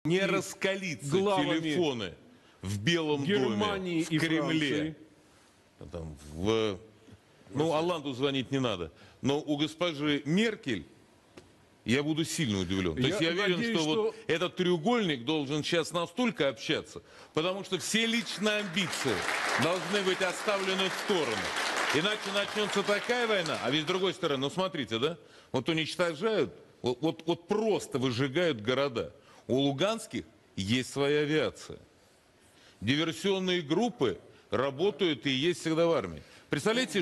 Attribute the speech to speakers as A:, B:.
A: не раскалиться телефоны в Белом
B: Германии
A: доме, в Кремле. Там, ну, Оланду звонить не надо. Но у госпожи Меркель я буду сильно удивлен. То есть я уверен, что вот этот треугольник должен сейчас настолько общаться, потому что все личные амбиции должны быть оставлены в сторону. Иначе начнется такая война, а ведь с другой стороны, ну смотрите, да, вот уничтожают, вот просто выжигают города. У луганских есть своя авиация. Диверсионные группы работают и есть всегда в армии. Представляете,